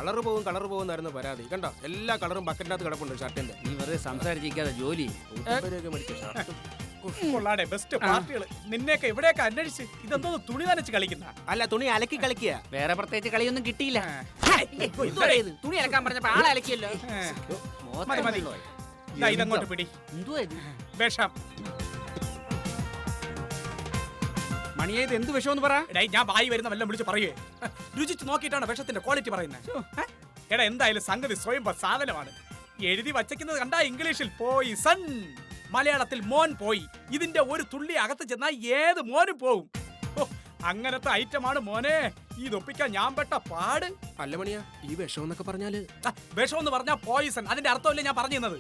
Colour പോകുന്നായിരുന്നു പരാതി. കണ്ടോ, എല്ലാ കളറും ബക്കറ്റിനകത്ത് കിടപ്പുണ്ട് ഷർട്ടിന്റെ. നീ വെറുതെ സംസാരിച്ചിരിക്കാതെ ജോലി കൊള്ളാടെ ബെസ്റ്റ് പാർട്ടികൾ. നിന്നെയൊക്കെ ഇവിടെയൊക്കെ അന്വേഷിച്ച് ഇതെന്തോ തുണി നനച്ച് കളിക്കുന്ന? അല്ല, തുണി അലക്കി കളിക്കുക. വേറെ പ്രത്യേകിച്ച് കളിയൊന്നും കിട്ടിയില്ല. തുണി അലക്കാൻ പറഞ്ഞപ്പോ ആളെ അലക്കിയല്ലോ. മതി മതി, ഇതങ്ങോട്ട് പിടി. എന്തുവാ ഇത്? വിഷം. മണിയെ ഇത് എന്ത് വിഷമെന്ന് പറ. എടാ, ഞാൻ വായി വരുന്ന വല്ലതും വിളിച്ച് പറയേ. രുചിച്ച് നോക്കിയിട്ടാണ് വിഷത്തിന്റെ ക്വാളിറ്റി പറയുന്നത്. എടാ, എന്തായാലും സംഗതി സ്വയം സാധനമാണ്. എഴുതി വച്ചേക്കുന്നത് കണ്ടാ ഇംഗ്ലീഷിൽ പോയിസൺ, മലയാളത്തിൽ മോൻ പോയി. ഇതിന്റെ ഒരു തുള്ളി അകത്ത് ചെന്നാൽ ഏത് മോനും പോവും. അങ്ങനത്തെ ഐറ്റമാണ് മോനെ. ഇതൊപ്പിക്കാൻ ഞാൻ പെട്ട പാട്. അല്ല മണിയാ, ഈ വിഷം എന്നൊക്കെ പറഞ്ഞാല്? വിഷം എന്ന് പറഞ്ഞാൽ പോയിസൺ. അതിന്റെ അർത്ഥമല്ലേ ഞാൻ പറഞ്ഞത്.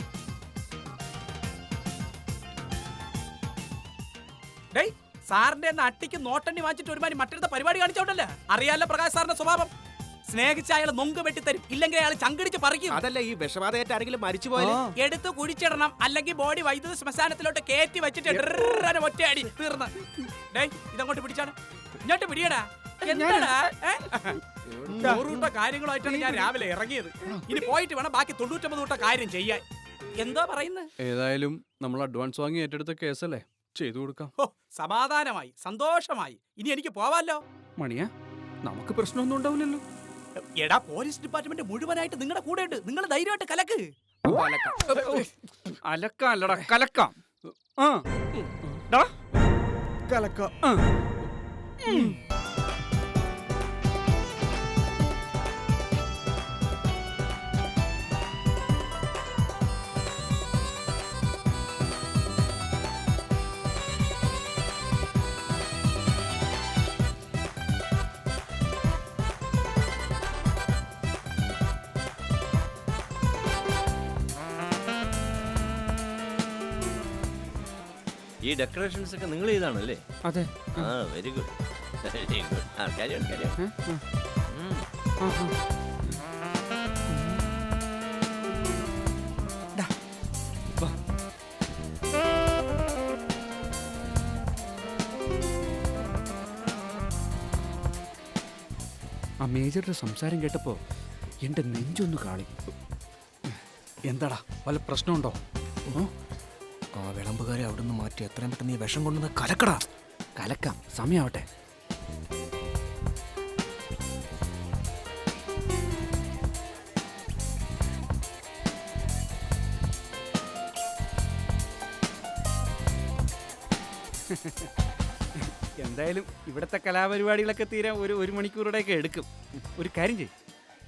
ഡേയ്, സാറിന്റെ അട്ടിക്ക് നോട്ടണ്ണി വാങ്ങിച്ചിട്ട് ഒരുമാതിരി മറ്റൊരു പരിപാടി കാണിച്ചോണ്ടല്ലേ. അറിയാലോ പ്രകാശ് സാറിന്റെ സ്വഭാവം. സ്നേഹിച്ച അയാൾ നൊങ്ക് വെട്ടിത്തരും, ഇല്ലെങ്കിൽ അയാൾ ചങ്കടിച്ച് പറിക്കും. അതല്ല, ഈ വിഷബാധയേറ്റ് ആരെങ്കിലും മരിച്ചു പോയാൽ എടുത്ത് കുഴിച്ചിടണം, അല്ലെങ്കിൽ ബോഡി വൈദ്യുത ശ്മശാനത്തിലോട്ട് കയറ്റി വെച്ചിട്ട് ഒറ്റയടി തീർന്ന്. ഡേയ്, ഇതങ്ങോട്ട് പിടിച്ചാണ്. ഇങ്ങോട്ട് പിടിയടാ. എന്താടാ നൂറൂട്ട കാര്യങ്ങളായിട്ടാണ് ഞാൻ രാവിലെ ഇറങ്ങിയത്. ഇനി പോയിട്ട് വേണം ബാക്കി 99 കൂട്ട കാര്യം ചെയ്യാൻ. എന്താ പറയുന്നത്? ഏതായാലും നമ്മൾ അഡ്വാൻസ് വാങ്ങി ഏറ്റെടുത്ത കേസല്ലേ, ചെയ്തു കൊടുക്കാം. സമാധാനമായി, സന്തോഷമായി. ഇനി എനിക്ക് പോവാല്ലോ. മണിയാ, നമുക്ക് പ്രശ്നമൊന്നും ഉണ്ടാവില്ലല്ലോ. എടാ, പോലീസ് ഡിപ്പാർട്ട്മെന്റ് മുഴുവനായിട്ട് നിങ്ങളുടെ കൂടെ ഉണ്ട്. നിങ്ങൾ ധൈര്യമായിട്ട് കലക്ക്. അലക്കാം അല്ലടാ, കലക്കാം. കലക്കാം. ഈ ഡെക്കറേഷൻസ് ഒക്കെ നിങ്ങൾ ചെയ്താണല്ലേ? അതെ. Very good, very good. കാര്യം ആ മേജറുടെ സംസാരം കേട്ടപ്പോ എന്റെ നെഞ്ചൊന്ന് കാളി. എന്താടാ, വല്ല പ്രശ്നമുണ്ടോ? ആ വിളമ്പുകാരെ അവിടെ നിന്ന് മാറ്റി എത്രയും പെട്ടെന്ന് ഈ വിഷം കൊണ്ടുവന്ന് കലക്കടാ. കലക്കാം, സമയാവട്ടെ. എന്തായാലും ഇവിടുത്തെ കലാപരിപാടികളൊക്കെ തീരാൻ ഒരു മണിക്കൂറുടെയൊക്കെ എടുക്കും. ഒരു കാര്യം ചെയ്യും,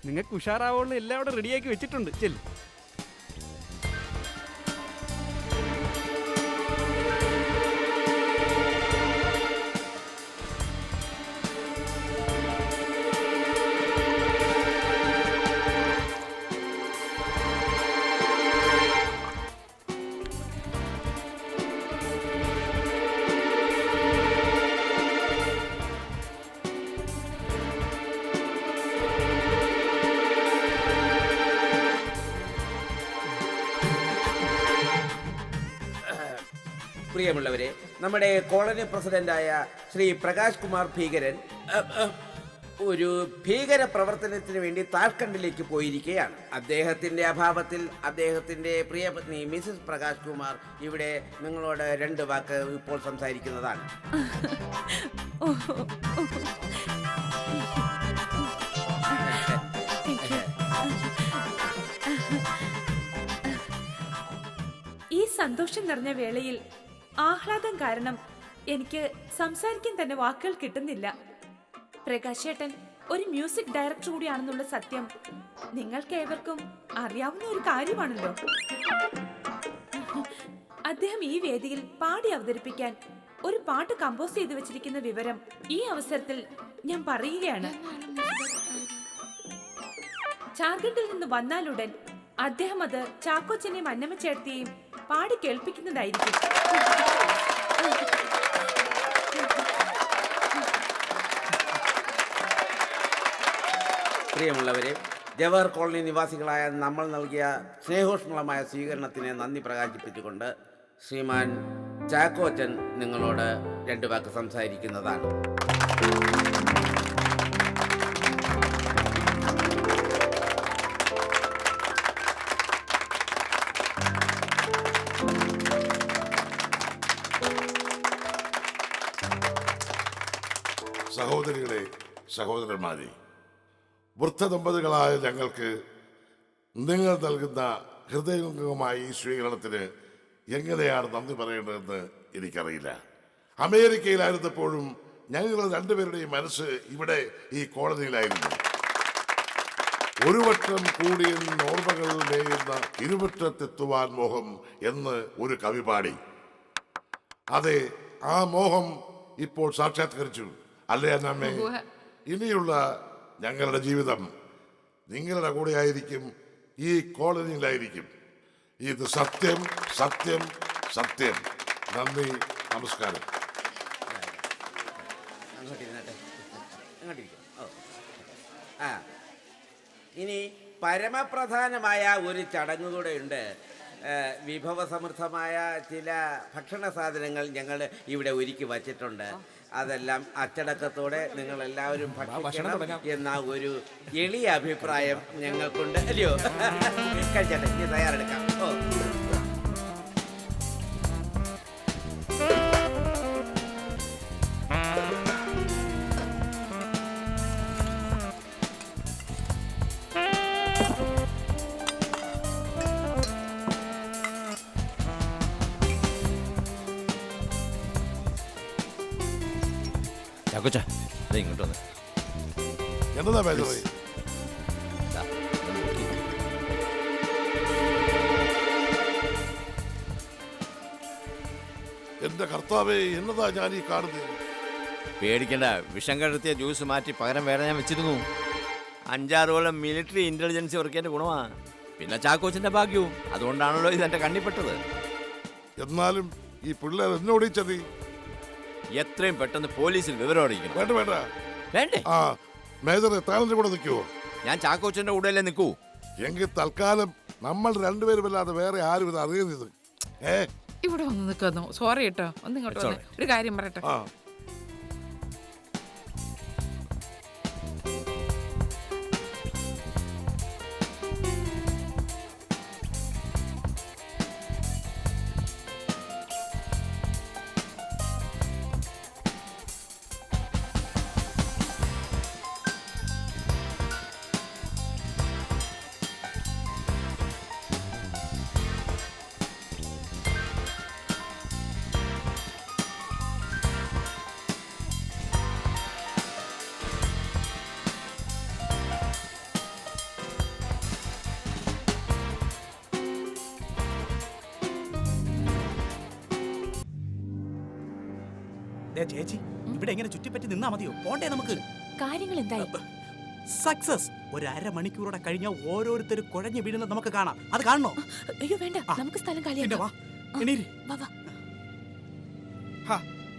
നിങ്ങൾക്ക് ഉഷാറാവുള്ള എല്ലാം അവിടെ റെഡിയാക്കി വെച്ചിട്ടുണ്ട്. ചെല്ലു. പ്രിയമുള്ളവരെ, നമ്മുടെ കോളനി പ്രസിഡന്റായ ശ്രീ പ്രകാശ് കുമാർ ഭീകരൻ ഒരു ഭീകര പ്രവർത്തനത്തിന് വേണ്ടി താഷ്കണ്ടിലേക്ക് പോയിരിക്കുകയാണ്. അദ്ദേഹത്തിന്റെ അഭാവത്തിൽ അദ്ദേഹത്തിന്റെ പ്രിയപത്നി മിസസ് പ്രകാശ് കുമാർ ഇവിടെ നിങ്ങളോട് 2 വാക്ക് ഇപ്പോൾ സംസാരിക്കുന്നതാണ്. ഈ സന്തോഷം നിറഞ്ഞ വേളയിൽ ആഹ്ലാദം കാരണം എനിക്ക് സംസാരിക്കാൻ തന്നെ വാക്കുകൾ കിട്ടുന്നില്ല. പ്രകാശേട്ടൻ ഒരു മ്യൂസിക് ഡയറക്ടർ കൂടിയാണെന്നുള്ള സത്യം നിങ്ങൾക്കേവർക്കും അറിയാവുന്ന ഒരു കാര്യമാണല്ലോ. അദ്ദേഹം ഈ വേദിയിൽ പാടി അവതരിപ്പിക്കാൻ ഒരു പാട്ട് കമ്പോസ് ചെയ്തു വെച്ചിരിക്കുന്ന വിവരം ഈ അവസരത്തിൽ ഞാൻ പറയുകയാണ്. ജാർഖണ്ഡിൽ നിന്ന് വന്നാലുടൻ അദ്ദേഹം അത് ചാക്കോച്ചനെയും അന്നമ്മ ചേർത്തിയെയും പാടി കേൾപ്പിക്കുന്നതായിരിക്കും. പ്രിയമുള്ളവരെ, ജവഹർ കോളനി നിവാസികളായ നമ്മൾ നൽകിയ സ്നേഹോഷ്മളമായ സ്വീകരണത്തിന് നന്ദി പ്രകാശിപ്പിച്ചുകൊണ്ട് ശ്രീമാൻ ചാക്കോച്ചൻ നിങ്ങളോട് 2 വാക്ക് സംസാരിക്കുന്നതാണ്. സഹോദരികളെ, സഹോദരന്മാരെ, വൃദ്ധദമ്പതികളായ ഞങ്ങൾക്ക് നിങ്ങൾ നൽകുന്ന ഹൃദയംഗമായ ഈ സ്വീകരണത്തിന് എങ്ങനെയാണ് നന്ദി പറയേണ്ടതെന്ന് എനിക്കറിയില്ല. അമേരിക്കയിലായിരുന്നപ്പോഴും ഞങ്ങൾ രണ്ടുപേരുടെയും മനസ്സ് ഇവിടെ ഈ കോളനിയിലായിരുന്നു. ഒരു വട്ടം കൂടി ഓർമ്മകൾ മേയുന്ന ഇരുവട്ടത്തെത്തുവാൻ മോഹം എന്ന് ഒരു കവി പാടി. അതെ, ആ മോഹം ഇപ്പോൾ സാക്ഷാത്കരിച്ചു. അല്ലേ അന്നമ്മേ? ഇനിയുള്ള ഞങ്ങളുടെ ജീവിതം നിങ്ങളുടെ കൂടെ ആയിരിക്കും, ഈ കോളനിയിലായിരിക്കും. ഇത് സത്യം, സത്യം, സത്യം. നന്ദി, നമസ്കാരം. അങ്ങോട്ടിരുന്നാട്ടെ, അങ്ങോട്ടിരിക്കാം. ഓ ആ, ഇനി പരമപ്രധാനമായ ഒരു ചടങ്ങ് കൂടെ ഉണ്ട്. വിഭവസമൃദ്ധമായ ചില ഭക്ഷണ സാധനങ്ങൾ ഞങ്ങൾ ഇവിടെ ഒരുക്കി വച്ചിട്ടുണ്ട്. അതെല്ലാം അച്ചടക്കത്തോടെ നിങ്ങൾ എല്ലാവരും ഭക്ഷിക്കണം എന്ന ഒരു എളിയ അഭിപ്രായം ഞങ്ങൾക്കുണ്ട്. അല്ലയോ? കഴിച്ചട്ടെ, ഇനി തയ്യാറെടുക്കാം. ഓ ചാക്കോച്ച, ഇങ്ങോട്ട് വന്ന്. എന്നതാ മേജറേ? ദാ, ഒന്ന് നോക്കി. എന്റെ കർത്താവേ, എന്നതാ ഞാൻ ഈ കാണുന്നത്? പേടിക്കണ്ട, വിഷം കടത്തിയ ജ്യൂസ് മാറ്റി പകരം വേറെ ഞാൻ വെച്ചിരുന്നു. 5-6 കൊല്ലം മിലിറ്ററി ഇന്റലിജൻസ് വർക്കേണ്ട ഗുണമാ. പിന്നെ ചാക്കോച്ചിന്റെ ഭാഗ്യവും. അതുകൊണ്ടാണല്ലോ ഇത് എന്റെ കണ്ണിപ്പെട്ടത്. എന്നാലും ഈ പിള്ളേർ എന്നോട് ഈ ചതി. എത്രയും പെട്ടെന്ന് പോലീസിൽ വിവരം അറിയിക്കണം. വേണ്ട വേണ്ട. വേണ്ടേ? ആ മേജറെ, താങ്കളുടെ കൂടെ നിൽക്കുവോ? ഞാൻ ചാക്കോച്ചന്റെ കൂടെയല്ലേ നിൽക്കൂ. എങ്കിൽ തൽക്കാലം നമ്മൾ രണ്ടുപേരുമല്ലാതെ വേറെ ആരും ഇത് അറിയുന്നത്. ഇവിടെ വന്ന് നിൽക്കുന്നു. സോറി കേട്ടോ, ഒന്ന് ഇങ്ങോട്ട് വന്നേ. ഒരു കാര്യം പറയട്ടെ. ആ ചേച്ചി, ഇവിടെ എങ്ങനെ ചുറ്റിപ്പറ്റി നിന്നാ മതിയോ? പോണ്ടേ നമുക്ക്? കാര്യങ്ങൾ എന്തായി? സക്സസ്. ഒരു അരമണിക്കൂറോടെ കഴിഞ്ഞാൽ ഓരോരുത്തരും കുഴഞ്ഞു വീഴുന്നത് നമുക്ക് കാണാം. അത് കാണണോ? അയ്യോ വേണ്ട, നമുക്ക് സ്ഥലം കാലിയാക്കാം.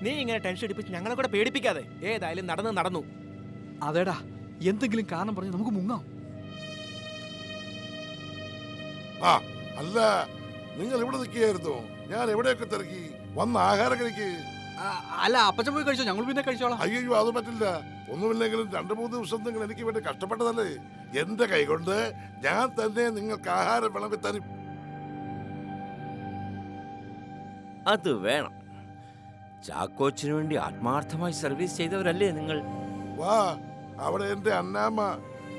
നീ ഇങ്ങനെ ടെൻഷൻ അടിപ്പിച്ച് ഞങ്ങളെ കൂടെ പേടിപ്പിക്കാതെ. ഏതായാലും നടന്നു. അതേടാ, എന്തെങ്കിലും കാരണം പറഞ്ഞ് നമുക്ക് മുങ്ങാം. ആ അല്ല, നിങ്ങൾ ഇവിടെ നിൽക്കുകയായിരുന്നു. ഞാൻ എവിടെയൊക്കെ തിരക്കി. വന്ന് ആഹാരം കഴിക്ക്. അല്ല, അപ്പച്ചൻ പോയി കഴിച്ചോ, ഞങ്ങൾ പിന്നെ കഴിച്ചോളാം. അയ്യോ, അത് പറ്റില്ല. ഒന്നുമില്ലെങ്കിലും 2-3 ദിവസം നിങ്ങൾ എനിക്ക് വേണ്ടി കഷ്ടപ്പെട്ടതല്ലേ. എന്റെ കൈകൊണ്ട് ഞാൻ തന്നെ നിങ്ങൾക്ക് ആഹാരം വിളമ്പി തരും. അത് വേണം. ചാക്കോച്ചിന് വേണ്ടി ആത്മാർത്ഥമായി സർവീസ് ചെയ്തവരല്ലേ നിങ്ങൾ? വാ, അവിടെ എന്റെ അന്നാമ്മ,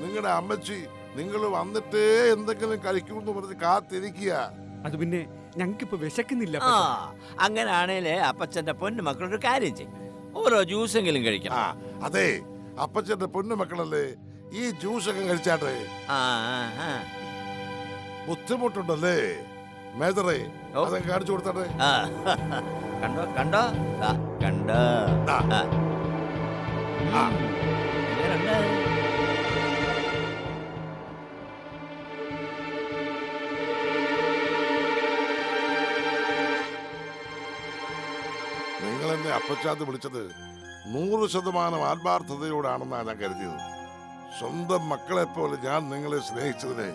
നിങ്ങളുടെ അമ്മച്ചി, നിങ്ങൾ വന്നിട്ടേ എന്തെങ്കിലും കഴിക്കൂന്ന് പറഞ്ഞ് കാത്തിരിക്കുക. അത് പിന്നെ ഞങ്ങൾക്കിപ്പോ വിശക്കുന്നില്ല. ആ, അങ്ങനാണേലേ അപ്പച്ചന്റെ പൊന്നു മക്കളൊരു കാര്യം ചെയ്യും, ഓരോ ജ്യൂസെങ്കിലും കഴിക്കണം. ആ അതെ, അപ്പച്ചന്റെ പൊന്നു മക്കളല്ലേ, ഈ ജ്യൂസൊക്കെ കഴിച്ചാട്ടെ. ആ, ആ, ബുദ്ധിമുട്ടുണ്ടല്ലേ മേജറേ? അതൊക്കെ കാണിച്ചു കൊടുത്താട്ടെ. ആ. കണ്ടോ ദാ, കണ്ടോ? ദാ. ആ. ആ. എങ്ങനുണ്ട്? നിങ്ങൾ എന്നെ അപ്പച്ചാന്ന് വിളിച്ചത് 100% ആത്മാർത്ഥതയോടാണെന്നാണ് ഞാൻ കരുതിയത്. സ്വന്തം മക്കളെ പോലെ ഞാൻ നിങ്ങളെ സ്നേഹിച്ചതിന്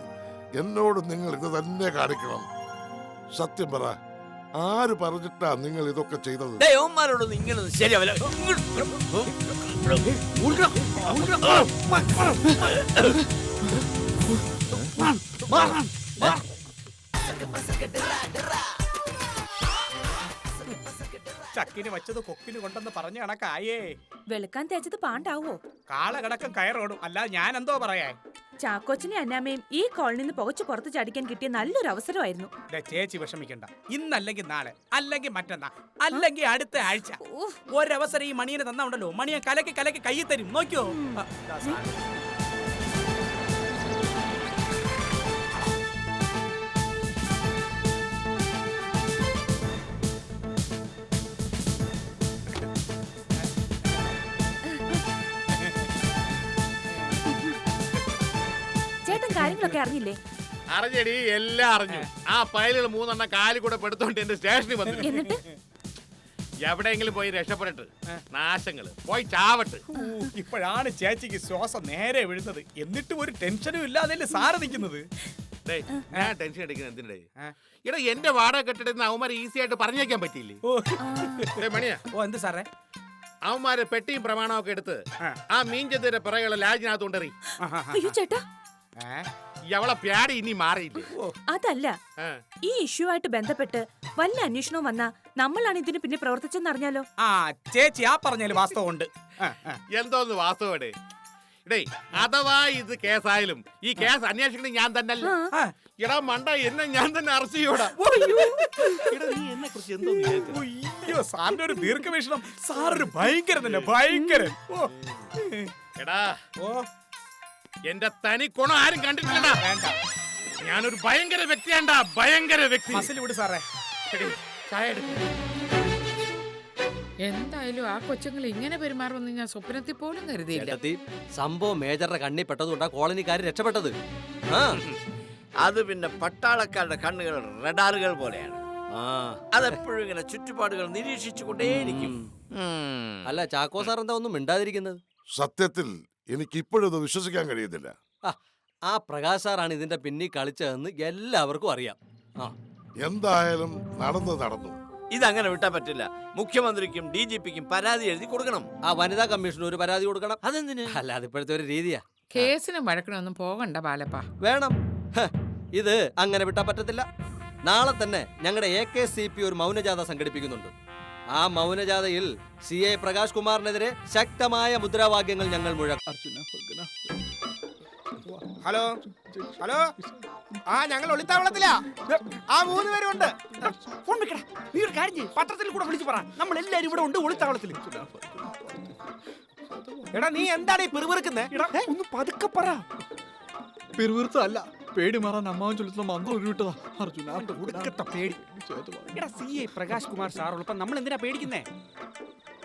എന്നോട് നിങ്ങൾ ഇത് തന്നെ കാണിക്കണം. സത്യം പറ, ആര് പറഞ്ഞിട്ടാ നിങ്ങൾ ഇതൊക്കെ ചെയ്തത്? ദൈവന്മാരോടൊന്നും ഇങ്ങനൊന്നും ശരിയാവില്ല. ചക്കിന് വച്ചത് കൊക്കിന് കൊണ്ടെന്ന് പറഞ്ഞ കണക്കായേ. വെളുക്കാൻ തേച്ചത് പാണ്ടാവോ? കാളകടക്കം കയറോടും, അല്ലാതെ ഞാൻ എന്തോ പറയാ. ചാക്കോച്ചനെ അന്നാമയും ഈ കോളനിയിൽ നിന്ന് പുകച്ചു പുറത്ത് ചടിക്കാൻ കിട്ടിയ നല്ലൊരു അവസരമായിരുന്നു. ചേച്ചി വിഷമിക്കണ്ട. ഇന്നല്ലെങ്കിൽ നാളെ, അല്ലെങ്കിൽ മറ്റന്നാ, അല്ലെങ്കിൽ അടുത്ത ആഴ്ച ഒരവസരം ഈ മണിയനെ തന്നുണ്ടല്ലോ, മണിയെ കലക്കി കലക്കി കൈ തരും. നോക്കിയോ? ചേട്ടൻ കാര്യങ്ങളൊക്കെ അറിഞ്ഞില്ലേ? അറിഞ്ഞടി, എല്ലാം അറിഞ്ഞു. ആ ഫയലുകൾ 3 എണ്ണം കാലി കൂടെ പെടുത്തോണ്ട് എന്റെ സ്റ്റേഷനിൽ വന്നു. എന്നിട്ട് എവിടെയെങ്കിലും പോയി രക്ഷപ്പെടട്ട്. നാശങ്ങള് പോയി ചാവട്ട്. ഇപ്പോഴാണ് ചേച്ചിക്ക് ശ്വാസം നേരെ വീഴുന്നത്. എന്നിട്ടും ഒരു ടെൻഷനും ഇല്ലാതെ സാറ് നിൽക്കുന്നത്. ഞാൻ ടെൻഷൻ എടുക്കുന്നത് എന്തിനേ? എടാ, എന്റെ വാടക കെട്ടിടുന്ന അവന്മാരെ ഈസി ആയിട്ട് പറഞ്ഞേക്കാൻ പറ്റിയില്ലേ? മണിയാ, എന്ത് സാറേ? അവന്മാരെ പെട്ടിയും പ്രമാണമൊക്കെ എടുത്ത് ആ മീൻചന്തിന്റെ പിറകുള്ള ലാജിനകത്ത് കൊണ്ടറി. അയ്യോ ചേട്ടാ, അവളെ പ്യാടി ഇനി മാറിയില്ലേ? അതല്ല, ഈ ഇഷ്യൂ ആയിട്ട് ബന്ധപ്പെട്ട് വല്ല അന്വേഷണവും വന്നാ നമ്മളാണ് ഇതിന് പിന്നെ പ്രവർത്തിച്ചെന്ന് അറിഞ്ഞാലോ? ചേച്ചി ആ പറഞ്ഞാല് വാസ്തവമുണ്ട്. എന്തോന്ന് വാസ്തവടെ? ഇടേ, അഥവാ ഇത് കേസായാലും ഈ കേസ് അന്വേഷിക്കണേ ഞാൻ തന്നെ. എടാ മണ്ട, എന്നെ ഞാൻ തന്നെ അറസ്റ്റ് ചെയ്യൂടാ. നീ എന്നെ കുറിച്ച് എന്തോ അയ്യോ, സാറിന്റെ ഒരു ദീർഘവീക്ഷണം. സാറൊരു ഭയങ്കര തന്നെ, ഭയങ്കരൻ. എടാ, എന്റെ തനി ഗുണം ആരും കണ്ടിട്ടില്ലടാ. ഞാനൊരു ഭയങ്കര വ്യക്തിയാണ്ടാ, ഭയങ്കര വ്യക്തി. സാറേ, ചായ എടുക്ക. എന്തായാലും ആ കൊച്ചുങ്ങൾ ഇങ്ങനെ പെരുമാറുമെന്ന് ഞാൻ സ്വപ്നത്തിൽ പോലും കരുതിയില്ല. സംഭവം മേജറുടെ കണ്ണി പെട്ടതുകൊണ്ടാ കോളനിക്കാർ രക്ഷപ്പെട്ടത്. അത് പിന്നെ പട്ടാളക്കാരുടെ കണ്ണുകൾ റഡാറുകൾ പോലെയാണ്. അതെപ്പോഴും ഇങ്ങനെ ചുറ്റുപാടുകൾ നിരീക്ഷിച്ചു കൊണ്ടേയിരിക്കും. അല്ല, ചാക്കോ സാർ എന്താ ഒന്നും മിണ്ടാതിരിക്കുന്നത്? സത്യത്തിൽ എനിക്ക് ഇപ്പോഴത് വിശ്വസിക്കാൻ കഴിയുന്നില്ല. ആ പ്രകാശ് സാറാണ് ഇതിന്റെ പിന്നിൽ കളിച്ചതെന്ന് എല്ലാവർക്കും അറിയാം. എന്തായാലും നടന്നു. ഇതങ്ങനെ വിട്ടാ പറ്റില്ല. മുഖ്യമന്ത്രിക്കും DGPക്കും പരാതി എഴുതി കൊടുക്കണം. ആ വനിതാ കമ്മീഷന് ഒരു പരാതി കൊടുക്കണം. അതെന്തിന്? അല്ല, അതിപ്പോഴത്തെ ഒരു രീതിയാ. കേസിനും വഴക്കിനൊന്നും പോകണ്ട ബാലപ്പ. വേണം. ഇത് അങ്ങനെ വിട്ടാ പറ്റത്തില്ല. നാളെ തന്നെ ഞങ്ങളുടെ AKCP ഒരു മൗനജാഥ സംഘടിപ്പിക്കുന്നുണ്ട്. ആ മൗനജാഥയിൽ CA പ്രകാശ് കുമാറിനെതിരെ ശക്തമായ മുദ്രാവാക്യങ്ങൾ ഞങ്ങൾ മുഴക്കും. ഹലോ ഹലോ, ഞങ്ങൾ ഒളിത്താവളത്തിലാ. ആ 3 പേരുണ്ട്. ഫോൺ വെക്കടാ. നീ ഒരു കാര്യം ചെയ്യ്, പത്രത്തിൽ കൂടെ വിളിച്ചു പറ, നമ്മൾ എല്ലാരും ഇവിടെ ഉണ്ട് ഒളിത്താവളത്തിൽ. എടാ, നീ എന്താണ് ഈ പെറുപെറുക്കുന്നേ? ഒന്ന് പതുക്കെ പറ. പെരുവീർത്തല്ല, പേടി മാറാൻ അമ്മാവൻ ചൊല്ലുന്ന മന്ത്രം ഉരുവിട്ടതാ. പേടി. എടാ, CA പ്രകാശ് കുമാർ സാറുള്ളപ്പോ നമ്മൾ എന്തിനാ പേടിക്കുന്നേ?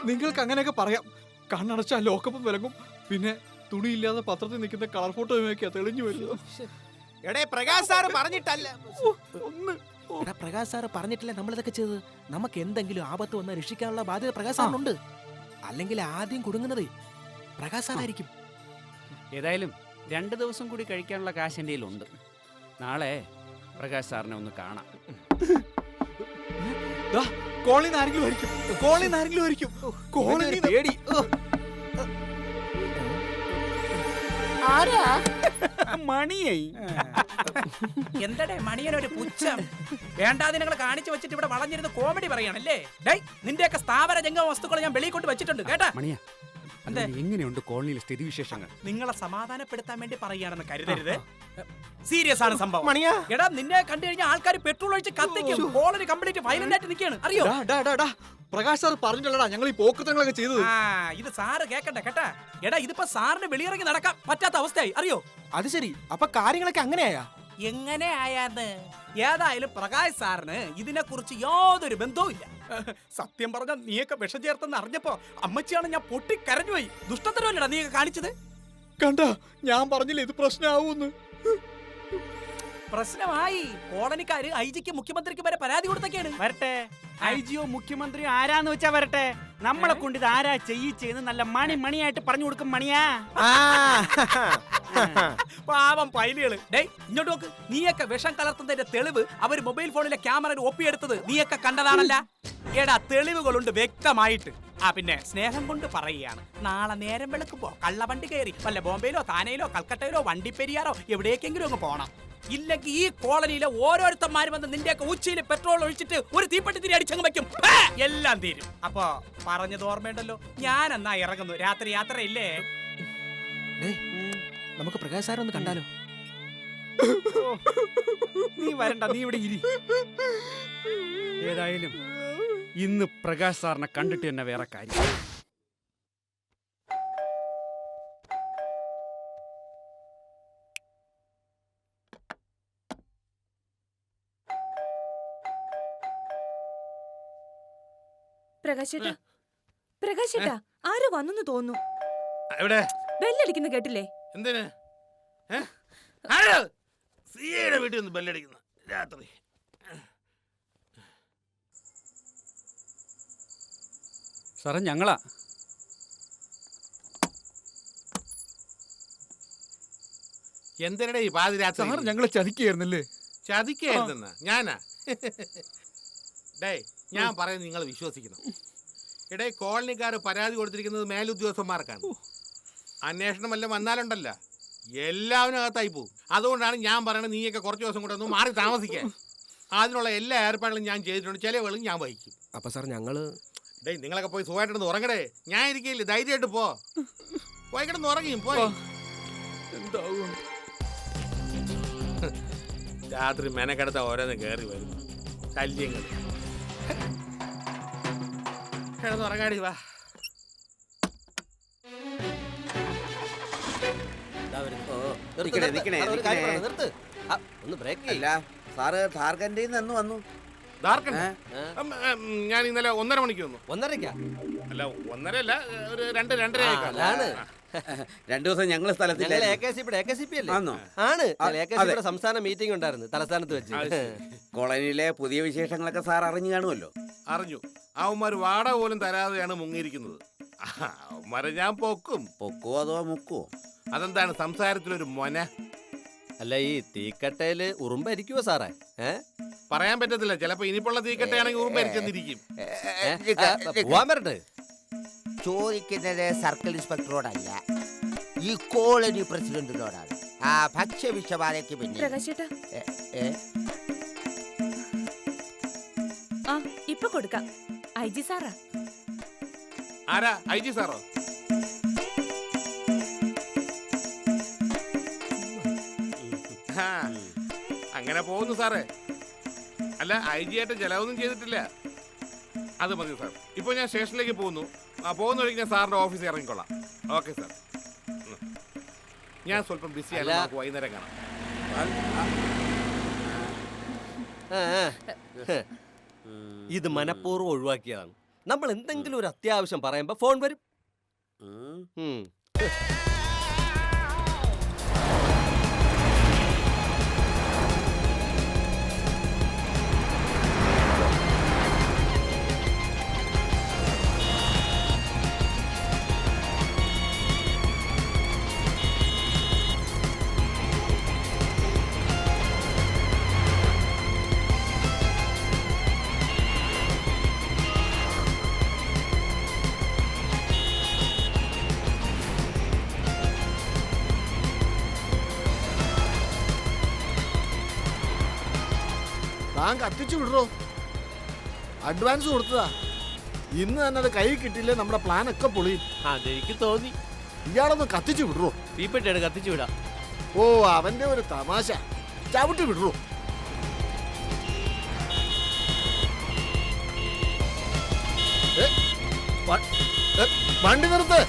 നിങ്ങൾക്ക് അങ്ങനെയൊക്കെ പറയാം. കണ്ണടച്ചാൽ ലോക്കപ്പ് വിലങ്ങും. പിന്നെ തുണിയില്ലാതെ പത്രത്തിൽ നിൽക്കുന്ന കളർ ഫോട്ടോയൊക്കെ തെളിഞ്ഞു വരുന്നു. എടേ, പ്രകാശ് സാറ് പറഞ്ഞിട്ടല്ല. പ്രകാശ് സാറ് പറഞ്ഞിട്ടില്ല നമ്മളിതൊക്കെ ചെയ്തത്. നമുക്ക് എന്തെങ്കിലും ആപത്ത് വന്നാൽ രക്ഷിക്കാനുള്ള ബാധ്യത പ്രകാശ് സാറിനുണ്ട്. അല്ലെങ്കിൽ ആദ്യം കുടുങ്ങുന്നത് പ്രകാശ് സാറായിരിക്കും. ഏതായാലും 2 ദിവസം കൂടി കഴിക്കാനുള്ള കാശ് എൻ്റെ കയ്യിലുണ്ട്. നാളെ പ്രകാശ് സാറിനെ ഒന്ന് കാണാം. കോളനിന്ന് ആരെങ്കിലും ആയിരിക്കും. പേടി. മണിയായി. എന്തടേ മണിയനൊരു പുച്ഛം? വേണ്ടാതിനങ്ങൾ കാണിച്ചു വെച്ചിട്ട് ഇവിടെ വളഞ്ഞിരുന്ന് കോമഡി പറയാണല്ലേ? നിന്റെയൊക്കെ സ്ഥാപന ജംഗമ വസ്തുക്കൾ ഞാൻ വെളിയിൽ കൊണ്ട് വെച്ചിട്ടുണ്ട് കേട്ടാ. മണിയാ, എങ്ങനെയുണ്ട് കോളനിയിലെ സ്ഥിതിവിശേഷങ്ങൾ? നിങ്ങളെ സമാധാനപ്പെടുത്താൻ വേണ്ടി പറയുകയാണെന്ന് കരുതരുത്. സീരിയസ് ആണ് സംഭവം. മണിയാ, എടാ, നിന്നെ കണ്ടു കഴിഞ്ഞാൽ ആൾക്കാർ പെട്രോൾ ഒഴിച്ച് കത്തിക്കും. കോളനി കംപ്ലീറ്റ് വയലന്റ് ആയിട്ട് നിൽക്കുകയാണ്, അറിയോ? പ്രകാശ് സാർ പറഞ്ഞിട്ടല്ലടാ ഞങ്ങൾ ഈ പോക്കത്തങ്ങളൊക്കെ ചെയ്തത്. ഇത് സാറ് കേക്കട്ടെ കേട്ടാ. എടാ, ഇതിപ്പോ സാറിന് വെളിയിറങ്ങി നടക്കാൻ പറ്റാത്ത അവസ്ഥയായി, അറിയോ? അത് ശരി, അപ്പൊ കാര്യങ്ങളൊക്കെ അങ്ങനെയാ? എങ്ങനെ ആയാന്ന്? ഏതായാലും പ്രകാശ് സാറിന് ഇതിനെ കുറിച്ച് യാതൊരു ബന്ധവും ഇല്ല. സത്യം പറഞ്ഞ നീയൊക്കെ വിഷം ചേർത്തെന്ന് അറിഞ്ഞപ്പോ അമ്മച്ചിയാണ് ഞാൻ പൊട്ടിക്കരഞ്ഞുപോയി. ദുഷ്ടത്തരമല്ലടാ നീയൊക്കെ കാണിച്ചത്. കണ്ട, ഞാൻ പറഞ്ഞില്ലേ ഇത് പ്രശ്നമാവൂന്ന്. പ്രശ്നമായി. കോളനിക്കാര് IGക്ക് മുഖ്യമന്ത്രിക്ക് വരെ പരാതി കൊടുത്തൊക്കെയാണ്. വരട്ടെ, IGയോ മുഖ്യമന്ത്രിയോ ആരാന്ന് വെച്ചാ വരട്ടെ. നമ്മളെ കൊണ്ട് ഇത് ആരാ ചെയ്യിച്ചെന്ന് നല്ല മണിയായിട്ട് പറഞ്ഞു കൊടുക്കും. മണിയാ, പാവം പൈലികള്. ഇങ്ങോട്ട് നോക്ക്. നീയൊക്കെ വിഷം കലർത്തുന്നതിന്റെ തെളിവ് അവർ മൊബൈൽ ഫോണിലെ ക്യാമറയിൽ ഒപ്പിയെടുത്തത് നീയൊക്കെ കണ്ടതാണല്ല. എടാ, തെളിവുകളുണ്ട് വ്യക്തമായിട്ട്. പിന്നെ സ്നേഹം കൊണ്ട് പറയുകയാണ്, നാളെ നേരം വെളുക്കുമ്പോ കള്ളവണ്ടി കയറി വല്ല ബോംബെയിലോ താനയിലോ കൽക്കട്ടയിലോ വണ്ടിപ്പെരിയാറോ എവിടേക്കെങ്കിലും അങ്ങ് പോണം. ഇല്ലെങ്കിൽ ഈ കോളനിയിലെ ഓരോരുത്തന്മാരും വന്ന് നിന്റെയൊക്കെ ഉച്ചയിൽ പെട്രോൾ ഒഴിച്ചിട്ട് ഒരു തീപ്പെട്ടി അടിച്ചങ്ങ് വെക്കും. എല്ലാം തീരും. അപ്പൊ പറഞ്ഞത് ഓർമ്മയുണ്ടല്ലോ, ഞാൻ എന്നാ ഇറങ്ങുന്നു. രാത്രി യാത്രയില്ലേ? നമുക്ക് പ്രകാശ് സാർ ഒന്ന് കണ്ടാലോ? നീ വരണ്ട, നീ ഇവിടെ ഇരി. ഏതായാലും ഇന്ന് പ്രകാശ് സാറിനെ കണ്ടിട്ട് തന്നെ വേറെ കാര്യം. പ്രകാശേട്ടാ, പ്രകാശേട്ടാ, ആരോ വന്നെന്ന് തോന്നുന്നു. എവിടെ? ബെല്ലടിക്കുന്ന കേട്ടില്ലേ? എന്തിന്? സിയുടെ വീട്ടിൽ ഒന്ന് ബെല്ലടിക്കുന്നു രാത്രി. സാറേ, ഞങ്ങളാ. എന്തിനടെ ഈ പാതിരാത്രി? സാർ ഞങ്ങളെ ചതിക്കുകയായിരുന്നല്ലേ? ചതിക്കായിരുന്ന ഞാനാ? ഡേ, ഞാൻ പറയുന്നത് നിങ്ങൾ വിശ്വസിക്കണം. ഇടേ, കോളനിക്കാർ പരാതി കൊടുത്തിരിക്കുന്നത് മേലുദ്യോഗസ്ഥന്മാർക്കാണ്. അന്വേഷണം വല്ലതും വന്നാലുണ്ടല്ല, എല്ലാവരും അകത്തായി പോകും. അതുകൊണ്ടാണ് ഞാൻ പറയണത് നീയൊക്കെ കുറച്ച് ദിവസം കൂടെ ഒന്ന് മാറി താമസിക്കാൻ. അതിനുള്ള എല്ലാ ഏർപ്പാടുകളും ഞാൻ ചെയ്തിട്ടുണ്ട്. ചിലവുകളും ഞാൻ വഹിക്കും. അപ്പൊ സാർ ഞങ്ങള് ഡേ, നിങ്ങളൊക്കെ പോയി സുഖമായിട്ടൊന്ന് ഉറങ്ങടേ. ഞാൻ ഇരിക്കില്ലേ, ധൈര്യമായിട്ട് പോ. പോയി കിടന്ന് ഉറങ്ങിയും പോയി. എന്താവും? രാത്രി മെനക്കെടുത്ത ഓരോന്ന് കയറി വരും ശല്യങ്ങൾ. കിടന്ന് ഉറങ്ങാടി വാ. ഒന്ന് ബ്രേക്ക് അല്ല സാറ് ഝാർഖണ്ഡിൽ നിന്ന് വന്നു. ഞാൻ ഇന്നലെ 1:30 മണിക്ക് വന്നു. 1:30? അല്ല 1:30 അല്ല, ഒരു 2-2:30 ആണ്. 2 ദിവസം ഞങ്ങൾ സ്ഥലത്തില്ല. സംസ്ഥാന മീറ്റിംഗ് ഉണ്ടായിരുന്നു തലസ്ഥാനത്ത് വെച്ച്. കോളനിയിലെ പുതിയ വിശേഷങ്ങളൊക്കെ സാർ അറിഞ്ഞു കാണുമല്ലോ. അറിഞ്ഞു. അവന്മാർ വാടക പോലും തരാതെയാണ് മുങ്ങിയിരിക്കുന്നത്. അവന്മാരെ ഞാൻ പൊക്കുവോ അതോ മുക്കുവോ? അതെന്താണ് സംസാരത്തിലൊരു മൊന? അല്ല, ഈ തീക്കട്ടയില് ഉറുമ്പായിരിക്കുവോ സാറേ? പറയാൻ പറ്റത്തില്ല. ചിലപ്പോ ഇനിയിപ്പുള്ള തീക്കട്ടയാണെങ്കിൽ ഉറുമ്പരിച്ചെന്നിരിക്കും. പോവാൻ വരട്ടെ. ചോദിക്കുന്നത് സർക്കിൾ ഇൻസ്പെക്ടറോടല്ല, ഈ കോളനി പ്രസിഡന്റിനോടാണ്. ആ ഭക്ഷ്യവിഷബാധയ്ക്ക് പിന്നെ പ്രകാശേട്ടാ, ആ ഇപ്പൊ കൊടുക്കാം. IG സാറാ. ആരാ? IG സാറോ? അങ്ങനെ പോകുന്നു സാറേ. അല്ല, IG ആയിട്ട് ചെലവൊന്നും ചെയ്തിട്ടില്ല. അത് മതി സാർ. ഇപ്പൊ ഞാൻ സ്റ്റേഷനിലേക്ക് പോകുന്നു. പോകുന്ന വഴിക്ക് ഞാൻ സാറിന്റെ ഓഫീസിൽ ഇറങ്ങിക്കൊള്ളാം. Okay sir. ഞാൻ സ്വല്പം ബിസി അല്ല, വൈകുന്നേരം കാണാം. ഇത് മനഃപൂർവ്വം ഒഴിവാക്കിയതാണ്. നമ്മൾ എന്തെങ്കിലും ഒരു അത്യാവശ്യം പറയുമ്പോ ഫോൺ വരും. താൻ കത്തിച്ചു വിടറോ. അഡ്വാൻസ് കൊടുത്തതാ. ഇന്ന് തന്നെ അത് കൈ കിട്ടിയില്ലേ നമ്മുടെ പ്ലാൻ ഒക്കെ പൊളിയും. അതെനിക്ക് തോന്നി. ഇയാളൊന്ന് കത്തിച്ചു വിടറോ. തീപ്പെട്ടിയാണ് കത്തിച്ചു വിടാം. ഓ, അവന്റെ ഒരു തമാശ. ചവിട്ടി വിടറോ. വണ്ടി നിർത്ത്.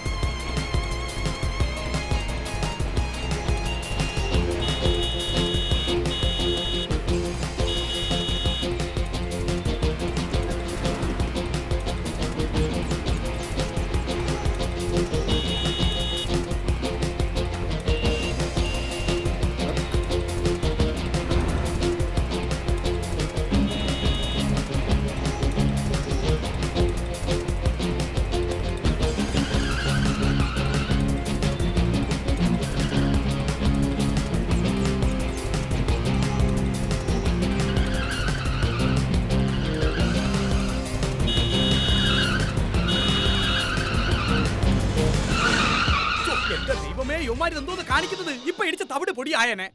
എന്തോന്ന് കാണിക്കുന്നത്? ഇപ്പൊ ഇടിച്ച തവിട് പൊടിയായനെ.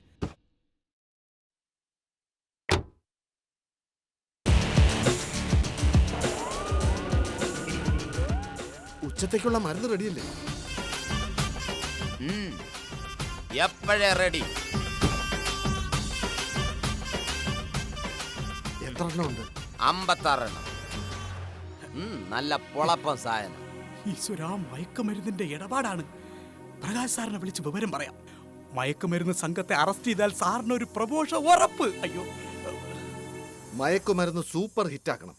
ഉച്ചത്തേക്കുള്ള മരുന്ന് റെഡിയല്ലേ? എപ്പോഴേ റെഡി. എത്ര എണ്ണം ഉണ്ട്? 56 എണ്ണം. നല്ല പൊളപ്പം സാധനം. ഈശ്വരാ, മയക്കുമരുന്നിന്റെ ഇടപാടാണ്. പ്രകാശ് സാറിനെ വിളിച്ച് വിവരം പറയാം. മയക്കുമരുന്ന് സംഘത്തെ അറസ്റ്റ് ചെയ്താൽ സാറിന് ഒരു പ്രമോഷൻ ഉറപ്പ്. അയ്യോ, മയക്കുമരുന്ന് സൂപ്പർ ഹിറ്റാക്കണം.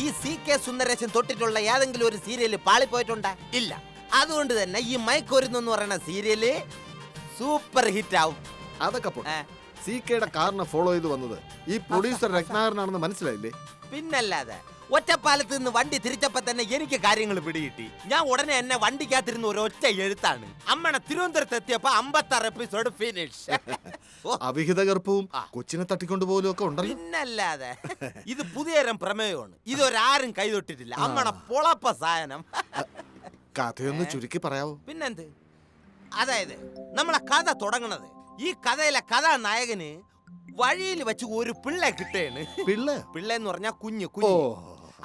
ഈ CK സുന്ദരേശൻ തൊട്ടിട്ടുള്ള ഏതെങ്കിലും ഒരു സീരിയല് പാളിപ്പോയിട്ടുണ്ടാ? ഇല്ല. അതുകൊണ്ട് തന്നെ ഈ മയക്കുമരുന്ന് എന്ന് പറയുന്ന സീരിയല് സൂപ്പർ ഹിറ്റ് ആവും. അതൊക്കെ പോട്ടെ. CKയുടെ കാറിനെ ഫോളോ ചെയ്ത് വന്നത് ഈ പ്രൊഡ്യൂസർ രത്നാകരനാണെന്ന് മനസ്സിലായില്ലേ? പിന്നല്ലാതെ ഒറ്റപ്പാലത്ത് നിന്ന് വണ്ടി തിരിച്ചപ്പോ തന്നെ എനിക്ക് കാര്യങ്ങൾ പിടികിട്ടി. ഞാൻ ഉടനെ എന്നെ വണ്ടിക്കകത്തിരുന്ന ഒരു ഒറ്റ എഴുത്താണ്. അമ്മണ തിരുവനന്തപുരത്ത് എത്തിയപ്പോ 56 എപ്പിസോഡ് ഫിനിഷ്. അവിഹിത ഗർഭവും കൊച്ചിനെ തട്ടിക്കൊണ്ടുപോലും ഒക്കെ ഉണ്ടല്ലോ. പിന്നല്ലാതെ ഇത് പുതിയതരം പ്രമേയമാണ്. ഇതൊരാരും കൈതൊട്ടിട്ടില്ല. അമ്മണ പൊളപ്പ സാധനം. കഥയൊന്ന് ചുരുക്കി പറയാവോ? പിന്നെന്ത്? അതായത് നമ്മളെ കഥ തുടങ്ങണത് ഈ കഥയിലെ കഥാനായകന് വഴിയിൽ വെച്ച് ഒരു പിള്ളെ കിട്ടേണ്. പിള്ള എന്ന് പറഞ്ഞാ കുഞ്ഞു.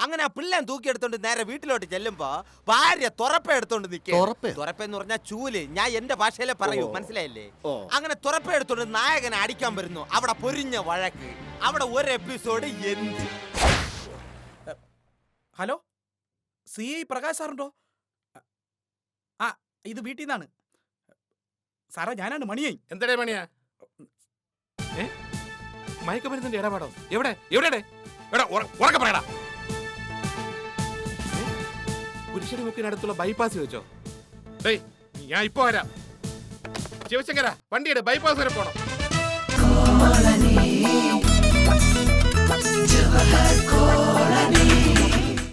അങ്ങനെ ആ പിള്ളേൻ തൂക്കിയെടുത്തോണ്ട് നേരെ വീട്ടിലോട്ട് ചെല്ലുമ്പോ ഭാര്യ തുറപ്പ എടുത്തോണ്ട് നിൽക്കുക. തുറപ്പെന്ന് പറഞ്ഞാ ചൂല്. ഞാൻ എന്റെ ഭാഷയിലെ പറയൂ, മനസ്സിലായില്ലേ? അങ്ങനെ തുറപ്പ എടുത്തോണ്ട് നായകനെ അടിക്കാൻ വരുന്നു. അവിടെ പൊരിഞ്ഞ വഴക്ക്. അവിടെ ഒരു എപ്പിസോഡ് എന്ത്. ഹലോ, CI പ്രകാശ് സാറുണ്ടോ? ആ, ഇത് വീട്ടിൽ നിന്നാണ് സാറേ. ഞാനാണ് മണിയായി. എന്തടേ മണിയാ? മയക്കുമരുന്നിന്റെ ഇടപാടോ? എവിടെ എവിടെ? ഉറക്കെ പറയടാ. പുരുഷടി മുക്കിനടുത്തുള്ള ബൈപ്പാസ് വെച്ചോ? ഞാൻ ഇപ്പൊ വരാം. ശിവശങ്കര, വണ്ടിയുടെ ബൈപ്പാസ് വരെ പോണം.